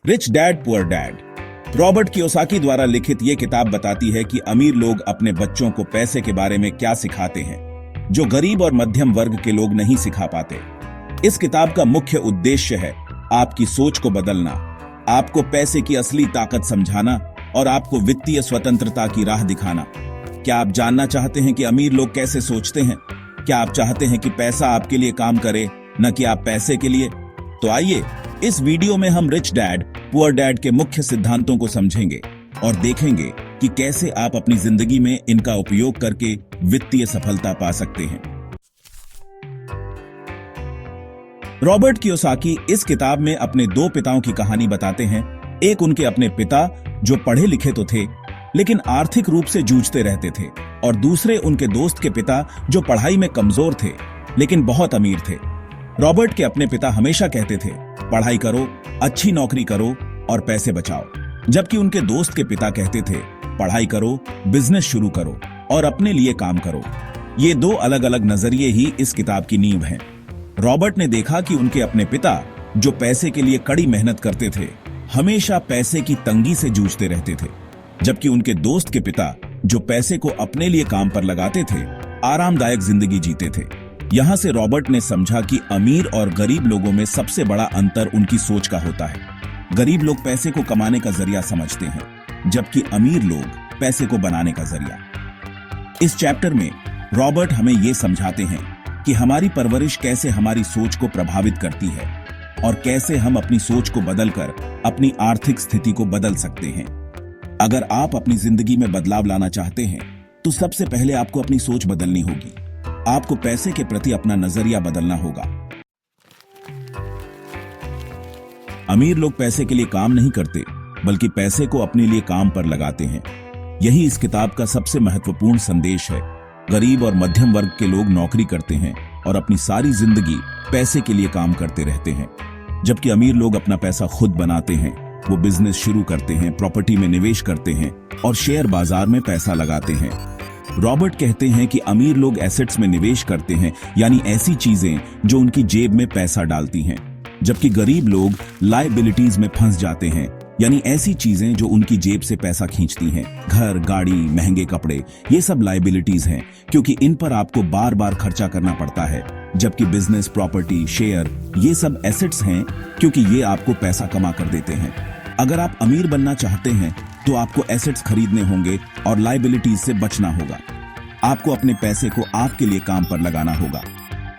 Rich dad poor dad. Robert Kiyosaki द्वारा लिखित ये किताब बताती है कि अमीर लोग अपने बच्चों को पैसे के बारे में क्या सिखाते हैं जो गरीब और मध्यम वर्ग के लोग नहीं सिखा पाते। इस किताब का मुख्य उद्देश्य है आपकी सोच को बदलना, आपको पैसे की असली ताकत समझाना और आपको वित्तीय स्वतंत्रता की राह दिखाना। क्या आप जानना चाहते हैं कि अमीर लोग कैसे सोचते हैं? क्या आप चाहते हैं कि पैसा आपके लिए काम करे, न कि आप पैसे के लिए? तो आइए इस वीडियो में हम रिच डैड पुअर डैड के मुख्य सिद्धांतों को समझेंगे और देखेंगे कि कैसे आप अपनी जिंदगी में इनका उपयोग करके वित्तीय सफलता पा सकते हैं। रॉबर्ट कियोसाकी इस किताब में अपने दो पिताओं की कहानी बताते हैं। एक उनके अपने पिता जो पढ़े लिखे तो थे लेकिन आर्थिक रूप से जूझते रहते थे, और दूसरे उनके दोस्त के पिता जो पढ़ाई में कमजोर थे लेकिन बहुत अमीर थे। रॉबर्ट के अपने पिता हमेशा कहते थे, पढ़ाई करो, अच्छी नौकरी करो और पैसे बचाओ, जबकि उनके दोस्त के पिता कहते थे, पढ़ाई करो, बिजनेस शुरू करो और अपने लिए काम करो। ये दो अलग अलग नजरिए ही इस किताब की नींव हैं। रॉबर्ट ने देखा कि उनके अपने पिता जो पैसे के लिए कड़ी मेहनत करते थे हमेशा पैसे की तंगी से जूझते रहते थे, जबकि उनके दोस्त के पिता जो पैसे को अपने लिए काम पर लगाते थे आरामदायक जिंदगी जीते थे। यहां से रॉबर्ट ने समझा कि अमीर और गरीब लोगों में सबसे बड़ा अंतर उनकी सोच का होता है। गरीब लोग पैसे को कमाने का जरिया समझते हैं, जबकि अमीर लोग पैसे को बनाने का जरिया। इस चैप्टर में रॉबर्ट हमें यह समझाते हैं कि हमारी परवरिश कैसे हमारी सोच को प्रभावित करती है और कैसे हम अपनी सोच को बदलकर अपनी आर्थिक स्थिति को बदल सकते हैं। अगर आप अपनी जिंदगी में बदलाव लाना चाहते हैं तो सबसे पहले आपको अपनी सोच बदलनी होगी। आपको पैसे के प्रति अपना नजरिया बदलना होगा। अमीर लोग पैसे के लिए काम नहीं करते बल्कि पैसे को अपने लिए काम पर लगाते हैं। यही इस किताब का सबसे महत्वपूर्ण संदेश है। गरीब और मध्यम वर्ग के लोग नौकरी करते हैं और अपनी सारी जिंदगी पैसे के लिए काम करते रहते हैं, जबकि अमीर लोग अपना पैसा खुद बनाते हैं। वो बिजनेस शुरू करते हैं, प्रॉपर्टी में निवेश करते हैं और शेयर बाजार में पैसा लगाते हैं। रॉबर्ट कहते हैं कि अमीर लोग एसेट्स में निवेश करते हैं, यानी ऐसी चीजें जो उनकी जेब में पैसा डालती हैं, जबकि गरीब लोग लायबिलिटीज में फंस जाते हैं, यानी ऐसी चीजें जो उनकी जेब से पैसा खींचती हैं। घर, गाड़ी, महंगे कपड़े, ये सब लायबिलिटीज हैं क्योंकि इन पर आपको बार बार खर्चा करना पड़ता है, जबकि बिजनेस, प्रॉपर्टी, शेयर, ये सब एसेट्स हैं क्योंकि ये आपको पैसा कमा कर देते हैं। अगर आप अमीर बनना चाहते हैं तो आपको एसेट्स खरीदने होंगे और लायबिलिटीज से बचना होगा। आपको अपने पैसे को आपके लिए काम पर लगाना होगा।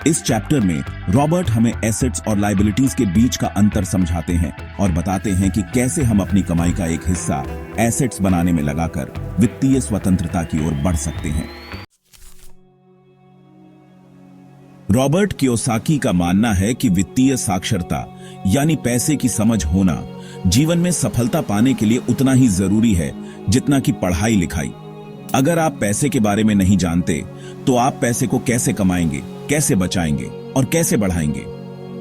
इस चैप्टर में रॉबर्ट हमें एसेट्स और लायबिलिटीज के बीच का अंतर समझाते हैं और बताते हैं कि कैसे हम अपनी कमाई का एक हिस्सा एसेट्स बनाने में लगाकर वित्तीय स्वतंत्रता की ओर बढ़ सकते हैं। रॉबर्ट कियोसाकी का मानना है कि वित्तीय साक्षरता यानी पैसे की समझ होना जीवन में सफलता पाने के लिए उतना ही जरूरी है जितना कि पढ़ाई लिखाई। अगर आप पैसे के बारे में नहीं जानते तो आप पैसे को कैसे कमाएंगे, कैसे बचाएंगे और कैसे बढ़ाएंगे?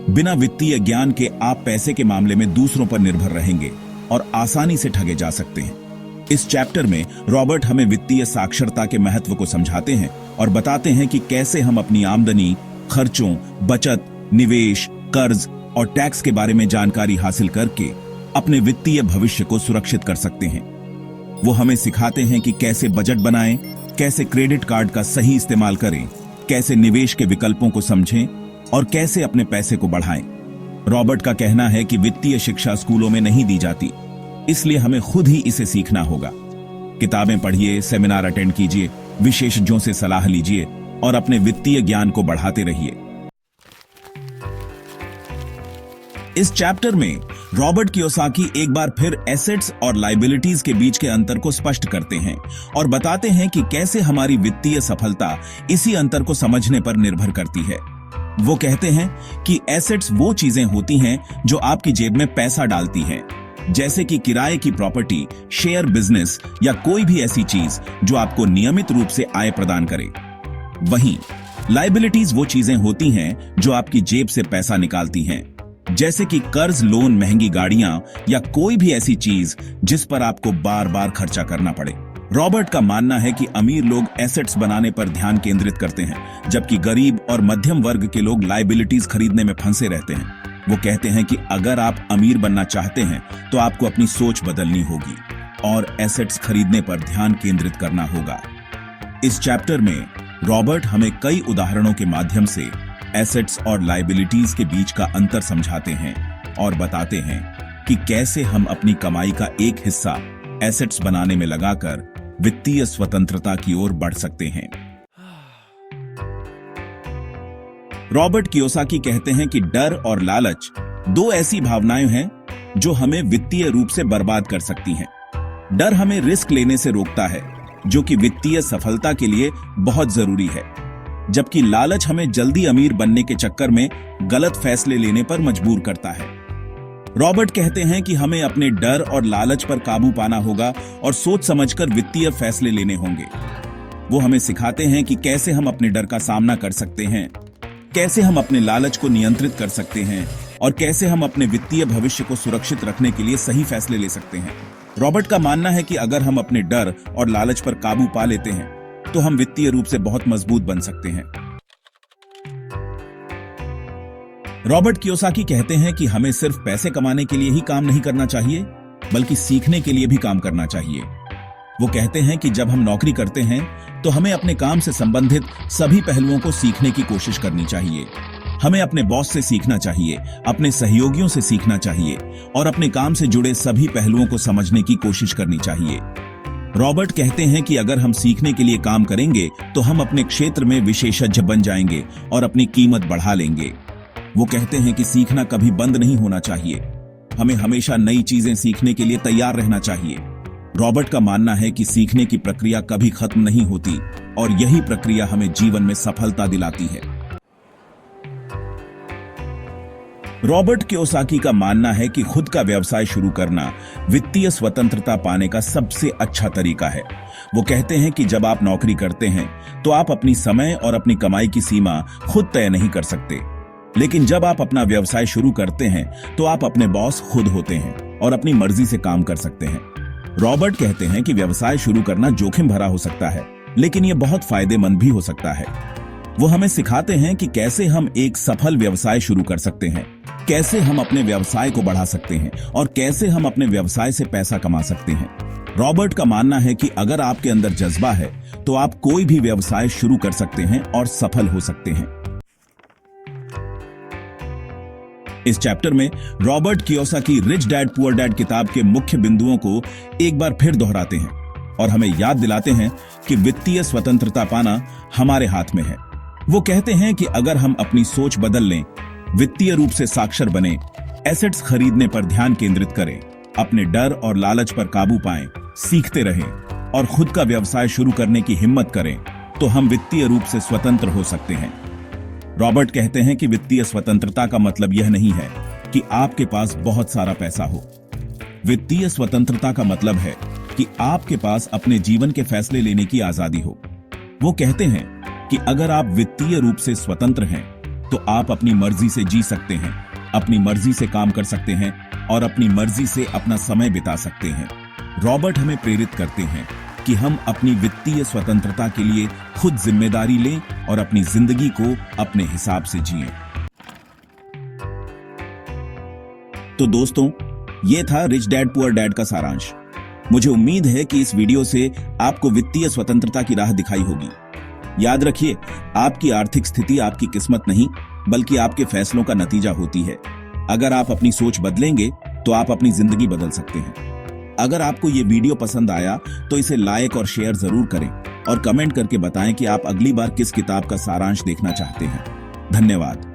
बिना वित्तीय ज्ञान के आप पैसे के मामले में दूसरों पर निर्भर रहेंगे और आसानी से ठगे जा सकते हैं। इस चैप्टर में रॉबर्ट हमें वित्तीय साक्षरता के महत्व को समझाते हैं और बताते हैं कि कैसे हम अपनी आमदनी, खर्चों, बचत, निवेश, कर्ज और टैक्स के बारे में जानकारी हासिल करके अपने वित्तीय भविष्य को सुरक्षित कर सकते हैं। वो हमें सिखाते हैं कि कैसे बजट बनाएं, कैसे क्रेडिट कार्ड का सही इस्तेमाल करें, कैसे निवेश के विकल्पों को समझें और कैसे अपने पैसे को बढ़ाएं। रॉबर्ट का कहना है कि वित्तीय शिक्षा स्कूलों में नहीं दी जाती, इसलिए हमें खुद ही इसे सीखना होगा। किताबें पढ़िए, सेमिनार अटेंड कीजिए, विशेषज्ञों से सलाह लीजिए और अपने वित्तीय ज्ञान को बढ़ाते रहिए। इस चैप्टर में रॉबर्ट कियोसाकी एक बार फिर एसेट्स और लायबिलिटीज के बीच के अंतर को स्पष्ट करते हैं और बताते हैं कि कैसे हमारी वित्तीय सफलता इसी अंतर को समझने पर निर्भर करती है। वो कहते हैं कि एसेट्स वो चीजें होती हैं जो आपकी जेब में पैसा डालती हैं, जैसे कि किराए की प्रॉपर्टी, शेयर बिजनेस या कोई भी ऐसी चीज जो आपको नियमित रूप से आय प्रदान करे। वहीं लायबिलिटीज वो चीजें होती हैं जो आपकी जेब से पैसा निकालती हैं, जैसे कि कर्ज, लोन, महंगी गाड़ियां या कोई भी ऐसी चीज जिस पर आपको बार बार खर्चा करना पड़े। रॉबर्ट का मानना है कि अमीर लोग एसेट्स बनाने पर ध्यान केंद्रित करते हैं, जबकि गरीब और मध्यम वर्ग के लोग लायबिलिटीज खरीदने में फंसे रहते हैं। वो कहते हैं कि अगर आप अमीर बनना चाहते हैं तो तो आपको अपनी सोच बदलनी होगी और एसेट्स खरीदने पर ध्यान केंद्रित करना होगा। इस चैप्टर में रॉबर्ट हमें कई उदाहरणों के माध्यम से एसेट्स और लायबिलिटीज के बीच का अंतर समझाते हैं और बताते हैं कि कैसे हम अपनी कमाई का एक हिस्सा एसेट्स बनाने में लगाकर वित्तीय स्वतंत्रता की ओर बढ़ सकते हैं। रॉबर्ट कियोसाकी कहते हैं कि डर और लालच दो ऐसी भावनाएं हैं जो हमें वित्तीय रूप से बर्बाद कर सकती हैं। डर हमें रिस्क लेने से रोकता है, जो कि वित्तीय सफलता के लिए बहुत जरूरी है, जबकि लालच हमें जल्दी अमीर बनने के चक्कर में गलत फैसले लेने पर मजबूर करता है। रॉबर्ट कहते हैं कि हमें अपने डर और लालच पर काबू पाना होगा और सोच समझकर वित्तीय फैसले लेने होंगे। वो हमें सिखाते हैं कि कैसे हम अपने डर का सामना कर सकते हैं, कैसे हम अपने लालच को नियंत्रित कर सकते हैं और कैसे हम अपने वित्तीय भविष्य को सुरक्षित रखने के लिए सही फैसले ले सकते हैं। रॉबर्ट का मानना है कि अगर हम अपने डर और लालच पर काबू पा लेते हैं तो हम वित्तीय रूप से बहुत मजबूत बन सकते हैं। रॉबर्ट कियोसाकी कहते हैं कि हमें सिर्फ पैसे कमाने के लिए ही काम नहीं करना चाहिए, बल्कि सीखने के लिए भी काम करना चाहिए। वो कहते हैं कि जब हम नौकरी करते हैं तो हमें अपने काम से संबंधित सभी पहलुओं को सीखने की कोशिश करनी चाहिए। हमें अपने बॉस से सीखना चाहिए, अपने सहयोगियों से सीखना चाहिए और अपने काम से जुड़े सभी पहलुओं को समझने की कोशिश करनी चाहिए। रॉबर्ट कहते हैं कि अगर हम सीखने के लिए काम करेंगे तो हम अपने क्षेत्र में विशेषज्ञ बन जाएंगे और अपनी कीमत बढ़ा लेंगे। वो कहते हैं कि सीखना कभी बंद नहीं होना चाहिए, हमें हमेशा नई चीजें सीखने के लिए तैयार रहना चाहिए। रॉबर्ट का मानना है कि सीखने की प्रक्रिया कभी खत्म नहीं होती और यही प्रक्रिया हमें जीवन में सफलता दिलाती है। रॉबर्ट कियोसाकी का मानना है कि खुद का व्यवसाय शुरू करना वित्तीय स्वतंत्रता पाने का सबसे अच्छा तरीका है। वो कहते हैं कि जब आप नौकरी करते हैं तो आप अपनी समय और अपनी कमाई की सीमा खुद तय नहीं कर सकते, लेकिन जब आप अपना व्यवसाय शुरू करते हैं तो आप अपने बॉस खुद होते हैं और अपनी मर्जी से काम कर सकते हैं। रॉबर्ट कहते हैं कि व्यवसाय शुरू करना जोखिम भरा हो सकता है, लेकिन यह बहुत फायदेमंद भी हो सकता है। वो हमें सिखाते हैं कि कैसे हम एक सफल व्यवसाय शुरू कर सकते हैं, कैसे हम अपने व्यवसाय को बढ़ा सकते हैं और कैसे हम अपने व्यवसाय से पैसा कमा सकते हैं। रॉबर्ट का मानना है कि अगर आपके अंदर जज्बा है तो आप कोई भी व्यवसाय शुरू कर सकते हैं और सफल हो सकते हैं। इस चैप्टर में Robert Kiyosaki rich dad poor dad किताब के मुख्य बिंदुओं को एक बार फिर दोहराते हैं और हमें याद दिलाते हैं कि वित्तीय स्वतंत्रता पाना हमारे हाथ में है। वो कहते हैं कि अगर हम अपनी सोच बदल लें, वित्तीय रूप से साक्षर बने, एसेट्स खरीदने पर ध्यान केंद्रित करें, अपने डर और लालच पर काबू पाएं, सीखते रहें और खुद का व्यवसाय शुरू करने की हिम्मत करें, तो हम वित्तीय रूप से स्वतंत्र हो सकते हैं। रॉबर्ट कहते हैं कि वित्तीय स्वतंत्रता का मतलब यह नहीं है कि आपके पास बहुत सारा पैसा हो। वित्तीय स्वतंत्रता का मतलब है कि आपके पास अपने जीवन के फैसले लेने की आजादी हो। वो कहते हैं कि अगर आप वित्तीय रूप से स्वतंत्र हैं तो आप अपनी मर्जी से जी सकते हैं, अपनी मर्जी से काम कर सकते हैं और अपनी मर्जी से अपना समय बिता सकते हैं। रॉबर्ट हमें प्रेरित करते हैं कि हम अपनी वित्तीय स्वतंत्रता के लिए खुद जिम्मेदारी लें और अपनी जिंदगी को अपने हिसाब से जिएं। तो दोस्तों, यह था रिच डैड पुअर डैड का सारांश। मुझे उम्मीद है कि इस वीडियो से आपको वित्तीय स्वतंत्रता की राह दिखाई होगी। याद रखिए, आपकी आर्थिक स्थिति आपकी किस्मत नहीं, बल्कि आपके फैसलों का नतीजा होती है। अगर आप अपनी सोच बदलेंगे तो आप अपनी जिंदगी बदल सकते हैं। अगर आपको ये वीडियो पसंद आया तो इसे लाइक और शेयर जरूर करें और कमेंट करके बताएं कि आप अगली बार किस किताब का सारांश देखना चाहते हैं। धन्यवाद।